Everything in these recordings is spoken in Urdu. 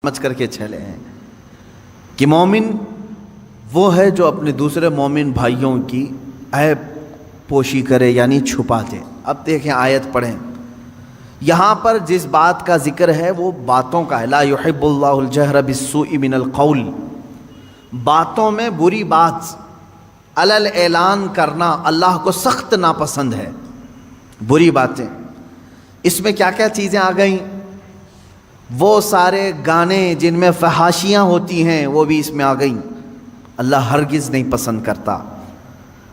سمجھ کر کے چلے ہیں کہ مومن وہ ہے جو اپنے دوسرے مومن بھائیوں کی عیب پوشی کرے یعنی چھپا دے۔ اب دیکھیں آیت پڑھیں، یہاں پر جس بات کا ذکر ہے وہ باتوں کا ہے۔ لا يحب اللہ الجہر بالسوء من القول، باتوں میں بری بات علل اعلان کرنا اللہ کو سخت ناپسند ہے۔ بری باتیں، اس میں کیا کیا چیزیں آ گئیں؟ وہ سارے گانے جن میں فحاشیاں ہوتی ہیں وہ بھی اس میں آ گئیں، اللہ ہرگز نہیں پسند کرتا۔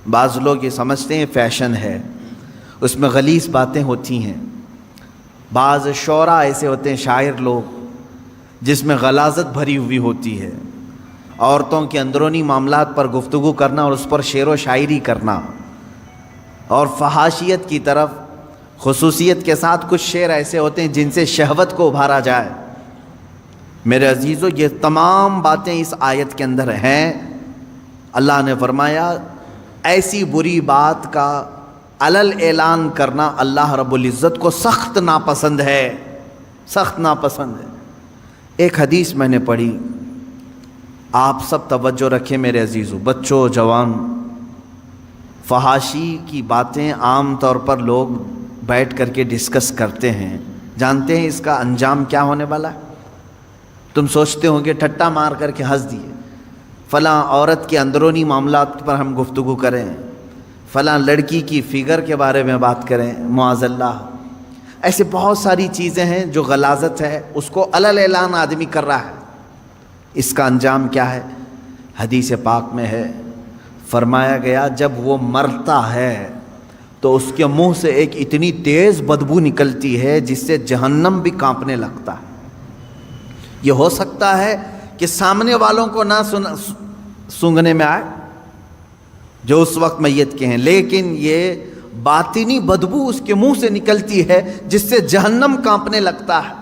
بعض لوگ یہ سمجھتے ہیں فیشن ہے، اس میں غلیظ باتیں ہوتی ہیں۔ بعض شعراء ایسے ہوتے ہیں، شاعر لوگ، جس میں غلاظت بھری ہوئی ہوتی ہے، عورتوں کے اندرونی معاملات پر گفتگو کرنا اور اس پر شعر و شاعری کرنا، اور فحاشیت کی طرف خصوصیت کے ساتھ کچھ شعر ایسے ہوتے ہیں جن سے شہوت کو ابھارا جائے۔ میرے عزیزو، یہ تمام باتیں اس آیت کے اندر ہیں۔ اللہ نے فرمایا ایسی بری بات کا علل اعلان کرنا اللہ رب العزت کو سخت ناپسند ہے، سخت ناپسند ہے۔ ایک حدیث میں نے پڑھی، آپ سب توجہ رکھیں میرے عزیزو، بچوں جوان۔ فحاشی کی باتیں عام طور پر لوگ بیٹھ کر کے ڈسکس کرتے ہیں، جانتے ہیں اس کا انجام کیا ہونے والا ہے؟ تم سوچتے ہوں گے ٹھٹا مار کر کے ہنس دیے، فلاں عورت کے اندرونی معاملات پر ہم گفتگو کریں، فلاں لڑکی کی فگر کے بارے میں بات کریں، معاذ اللہ۔ ایسے بہت ساری چیزیں ہیں جو غلاظت ہے، اس کو علل اعلان آدمی کر رہا ہے۔ اس کا انجام کیا ہے؟ حدیث پاک میں ہے، فرمایا گیا جب وہ مرتا ہے تو اس کے منہ سے ایک اتنی تیز بدبو نکلتی ہے جس سے جہنم بھی کانپنے لگتا ہے۔ یہ ہو سکتا ہے کہ سامنے والوں کو نہ سونگھنے میں آئے جو اس وقت میت کے ہیں، لیکن یہ باطنی بدبو اس کے منہ سے نکلتی ہے جس سے جہنم کانپنے لگتا ہے۔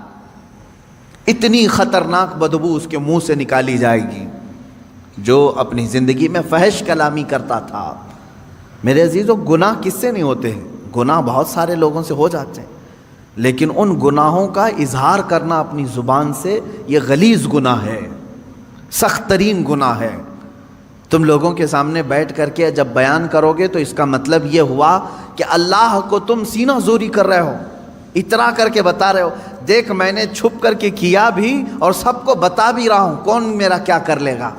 اتنی خطرناک بدبو اس کے منہ سے نکالی جائے گی۔ جو اپنی زندگی میں فحش کلامی کرتا تھا، میرے عزیزو، گناہ کس سے نہیں ہوتے ہیں؟ گناہ بہت سارے لوگوں سے ہو جاتے ہیں، لیکن ان گناہوں کا اظہار کرنا اپنی زبان سے یہ غلیظ گناہ ہے، سخت ترین گناہ ہے۔ تم لوگوں کے سامنے بیٹھ کر کے جب بیان کرو گے تو اس کا مطلب یہ ہوا کہ اللہ کو تم سینہ زوری کر رہے ہو، اترا کر کے بتا رہے ہو، دیکھ میں نے چھپ کر کے کیا بھی اور سب کو بتا بھی رہا ہوں، کون میرا کیا کر لے گا،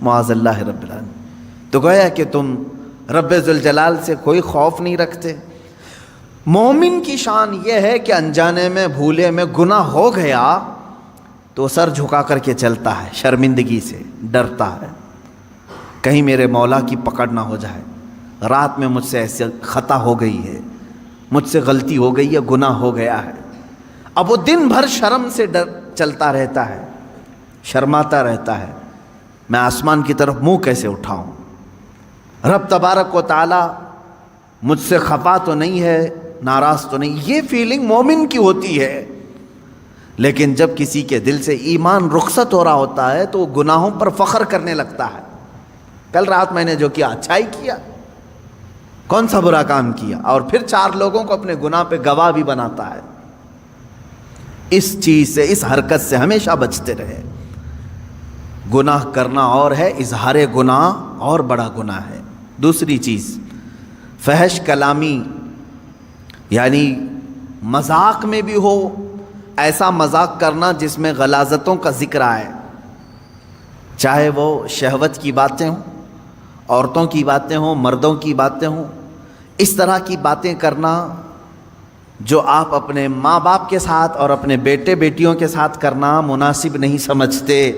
معاذ اللہ رب العالمین۔ تو گویا کہ تم رب ذوالجلال سے کوئی خوف نہیں رکھتے۔ مومن کی شان یہ ہے کہ انجانے میں بھولے میں گناہ ہو گیا تو سر جھکا کر کے چلتا ہے، شرمندگی سے ڈرتا ہے، کہیں میرے مولا کی پکڑ نہ ہو جائے، رات میں مجھ سے ایسے خطا ہو گئی ہے، مجھ سے غلطی ہو گئی ہے، گناہ ہو گیا ہے۔ اب وہ دن بھر شرم سے چلتا رہتا ہے، شرماتا رہتا ہے، میں آسمان کی طرف منہ کیسے اٹھاؤں، رب تبارک و تعالی مجھ سے خفا تو نہیں ہے، ناراض تو نہیں۔ یہ فیلنگ مومن کی ہوتی ہے، لیکن جب کسی کے دل سے ایمان رخصت ہو رہا ہوتا ہے تو وہ گناہوں پر فخر کرنے لگتا ہے۔ کل رات میں نے جو کیا اچھا ہی کیا، کون سا برا کام کیا، اور پھر چار لوگوں کو اپنے گناہ پہ گواہ بھی بناتا ہے۔ اس چیز سے، اس حرکت سے ہمیشہ بچتے رہے۔ گناہ کرنا اور ہے، اظہار گناہ اور بڑا گناہ ہے۔ دوسری چیز، فحش کلامی، یعنی مذاق میں بھی ہو، ایسا مذاق کرنا جس میں غلاظتوں کا ذکر آئے، چاہے وہ شہوت کی باتیں ہوں، عورتوں کی باتیں ہوں، مردوں کی باتیں ہوں، اس طرح کی باتیں کرنا جو آپ اپنے ماں باپ کے ساتھ اور اپنے بیٹے بیٹیوں کے ساتھ کرنا مناسب نہیں سمجھتے۔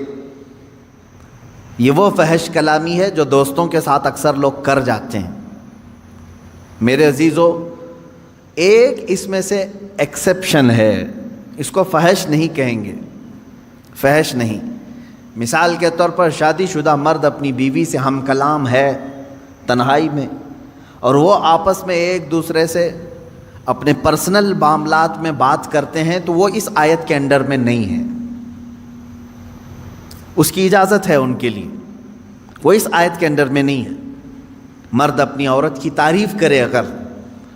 یہ وہ فحش کلامی ہے جو دوستوں کے ساتھ اکثر لوگ کر جاتے ہیں۔ میرے عزیزو، ایک اس میں سے ایکسیپشن ہے، اس کو فحش نہیں کہیں گے، فحش نہیں۔ مثال کے طور پر شادی شدہ مرد اپنی بیوی سے ہم کلام ہے تنہائی میں، اور وہ آپس میں ایک دوسرے سے اپنے پرسنل معاملات میں بات کرتے ہیں، تو وہ اس آیت کے انڈر میں نہیں ہے، اس کی اجازت ہے ان کے لیے، وہ اس آیت کے انڈر میں نہیں ہے۔ مرد اپنی عورت کی تعریف کرے، اگر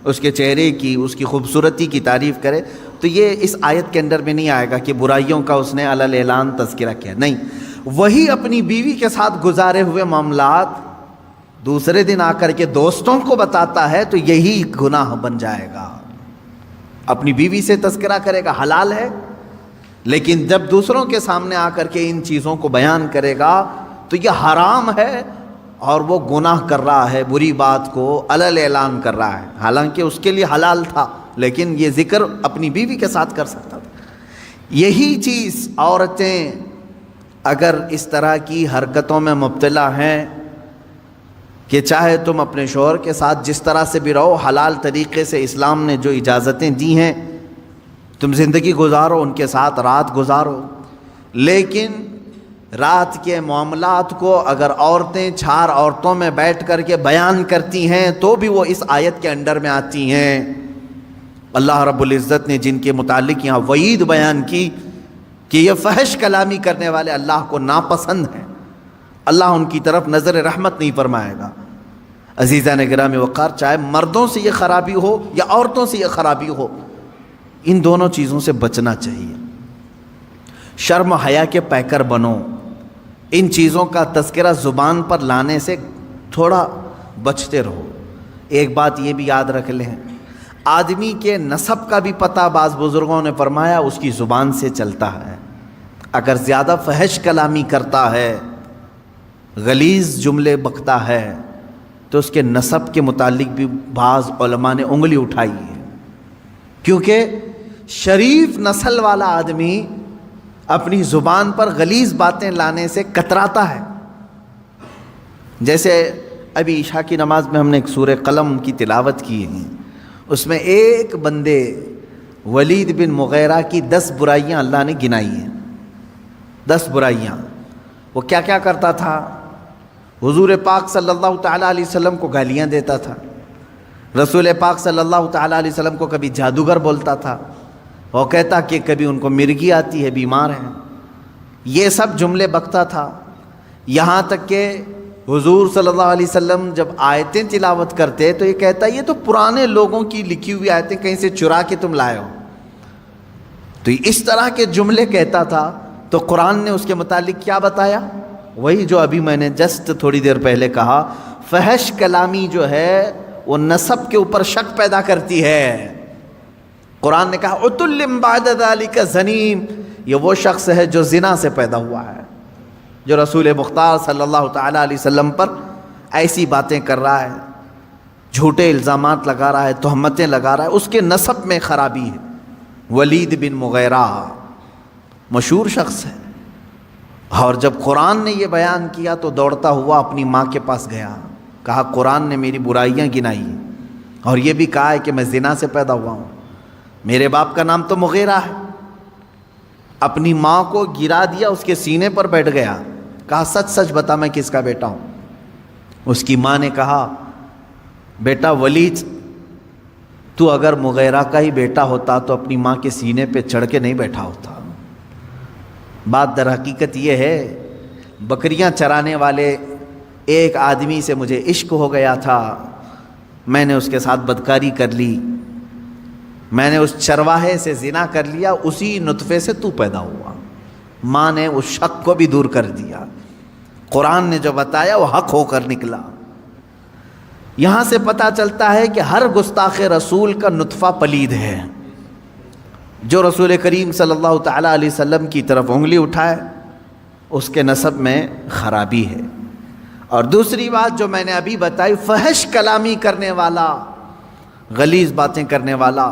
اس کے چہرے کی، اس کی خوبصورتی کی تعریف کرے تو یہ اس آیت کے اندر میں نہیں آئے گا کہ برائیوں کا اس نے علی الاعلان تذکرہ کیا، نہیں، وہی اپنی بیوی کے ساتھ گزارے ہوئے معاملات دوسرے دن آ کر کے دوستوں کو بتاتا ہے تو یہی گناہ بن جائے گا۔ اپنی بیوی سے تذکرہ کرے گا، حلال ہے، لیکن جب دوسروں کے سامنے آ کر کے ان چیزوں کو بیان کرے گا تو یہ حرام ہے اور وہ گناہ کر رہا ہے، بری بات کو علی الاعلان کر رہا ہے، حالانکہ اس کے لیے حلال تھا لیکن یہ ذکر اپنی بیوی کے ساتھ کر سکتا تھا۔ یہی چیز عورتیں اگر اس طرح کی حرکتوں میں مبتلا ہیں کہ چاہے تم اپنے شوہر کے ساتھ جس طرح سے بھی رہو، حلال طریقے سے اسلام نے جو اجازتیں دی ہیں تم زندگی گزارو، ان کے ساتھ رات گزارو، لیکن رات کے معاملات کو اگر عورتیں 4 عورتوں میں بیٹھ کر کے بیان کرتی ہیں تو بھی وہ اس آیت کے انڈر میں آتی ہیں۔ اللہ رب العزت نے جن کے متعلق یہاں وعید بیان کی کہ یہ فحش کلامی کرنے والے اللہ کو ناپسند ہیں، اللہ ان کی طرف نظر رحمت نہیں فرمائے گا۔ عزیزان گرامی وقار، چاہے مردوں سے یہ خرابی ہو یا عورتوں سے یہ خرابی ہو، ان دونوں چیزوں سے بچنا چاہیے۔ شرم و حیا کے پیکر بنو، ان چیزوں کا تذکرہ زبان پر لانے سے تھوڑا بچتے رہو۔ ایک بات یہ بھی یاد رکھ لیں، آدمی کے نسب کا بھی پتہ بعض بزرگوں نے فرمایا اس کی زبان سے چلتا ہے۔ اگر زیادہ فحش کلامی کرتا ہے، غلیظ جملے بکتا ہے، تو اس کے نسب کے متعلق بھی بعض علماء نے انگلی اٹھائی ہے، کیونکہ شریف نسل والا آدمی اپنی زبان پر غلیظ باتیں لانے سے کتراتا ہے۔ جیسے ابھی عشاء کی نماز میں ہم نے ایک سورہ قلم کی تلاوت کی ہے، اس میں ایک بندے ولید بن مغیرہ کی 10 برائیاں اللہ نے گنائی ہیں۔ 10 برائیاں۔ وہ کیا کیا کرتا تھا؟ حضور پاک صلی اللہ تعالیٰ علیہ وسلم کو گالیاں دیتا تھا، رسول پاک صلی اللہ تعالیٰ علیہ وسلم کو کبھی جادوگر بولتا تھا، وہ کہتا کہ کبھی ان کو مرگی آتی ہے، بیمار ہیں، یہ سب جملے بکتا تھا۔ یہاں تک کہ حضور صلی اللہ علیہ وسلم جب آیتیں تلاوت کرتے تو یہ کہتا یہ تو پرانے لوگوں کی لکھی ہوئی آیتیں کہیں سے چرا کے تم لائے ہو، تو اس طرح کے جملے کہتا تھا۔ تو قرآن نے اس کے متعلق کیا بتایا؟ وہی جو ابھی میں نے جسٹ تھوڑی دیر پہلے کہا، فحش کلامی جو ہے وہ نسب کے اوپر شک پیدا کرتی ہے۔ قرآن نے کہا عتل بعد ذلک زنیم، یہ وہ شخص ہے جو زنا سے پیدا ہوا ہے، جو رسول مختار صلی اللہ تعالیٰ علیہ وسلم پر ایسی باتیں کر رہا ہے، جھوٹے الزامات لگا رہا ہے، تہمتیں لگا رہا ہے، اس کے نسب میں خرابی ہے۔ ولید بن مغیرہ مشہور شخص ہے، اور جب قرآن نے یہ بیان کیا تو دوڑتا ہوا اپنی ماں کے پاس گیا، کہا قرآن نے میری برائیاں گنائی اور یہ بھی کہا ہے کہ میں زنا سے پیدا ہوا ہوں، میرے باپ کا نام تو مغیرہ ہے۔ اپنی ماں کو گرا دیا، اس کے سینے پر بیٹھ گیا، کہا سچ سچ بتا میں کس کا بیٹا ہوں۔ اس کی ماں نے کہا بیٹا ولید، تو اگر مغیرہ کا ہی بیٹا ہوتا تو اپنی ماں کے سینے پہ چڑھ کے نہیں بیٹھا ہوتا۔ بات در حقیقت یہ ہے، بکریاں چرانے والے ایک آدمی سے مجھے عشق ہو گیا تھا، میں نے اس کے ساتھ بدکاری کر لی، میں نے اس چرواہے سے زنا کر لیا، اسی نطفے سے تو پیدا ہوا۔ ماں نے اس شک کو بھی دور کر دیا، قرآن نے جو بتایا وہ حق ہو کر نکلا۔ یہاں سے پتہ چلتا ہے کہ ہر گستاخ رسول کا نطفہ پلید ہے، جو رسول کریم صلی اللہ تعالیٰ علیہ وسلم کی طرف انگلی اٹھائے اس کے نسب میں خرابی ہے۔ اور دوسری بات جو میں نے ابھی بتائی، فحش کلامی کرنے والا، غلیظ باتیں کرنے والا،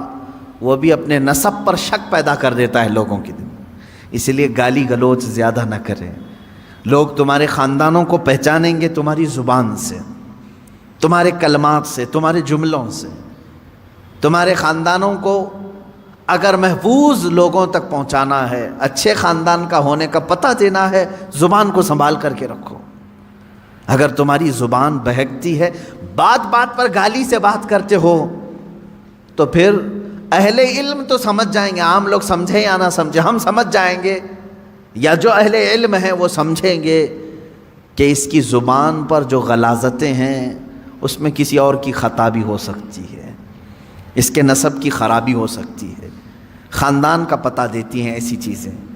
وہ بھی اپنے نسب پر شک پیدا کر دیتا ہے لوگوں کے دل میں۔ اس لیے گالی گلوچ زیادہ نہ کریں۔ لوگ تمہارے خاندانوں کو پہچانیں گے تمہاری زبان سے، تمہارے کلمات سے، تمہارے جملوں سے۔ تمہارے خاندانوں کو اگر محفوظ لوگوں تک پہنچانا ہے، اچھے خاندان کا ہونے کا پتہ دینا ہے، زبان کو سنبھال کر کے رکھو۔ اگر تمہاری زبان بہکتی ہے، بات بات پر گالی سے بات کرتے ہو، تو پھر اہل علم تو سمجھ جائیں گے، عام لوگ سمجھیں یا نہ سمجھیں، ہم سمجھ جائیں گے، یا جو اہل علم ہیں وہ سمجھیں گے کہ اس کی زبان پر جو غلاظتیں ہیں اس میں کسی اور کی خطا بھی ہو سکتی ہے، اس کے نسب کی خرابی ہو سکتی ہے۔ خاندان کا پتہ دیتی ہیں ایسی چیزیں.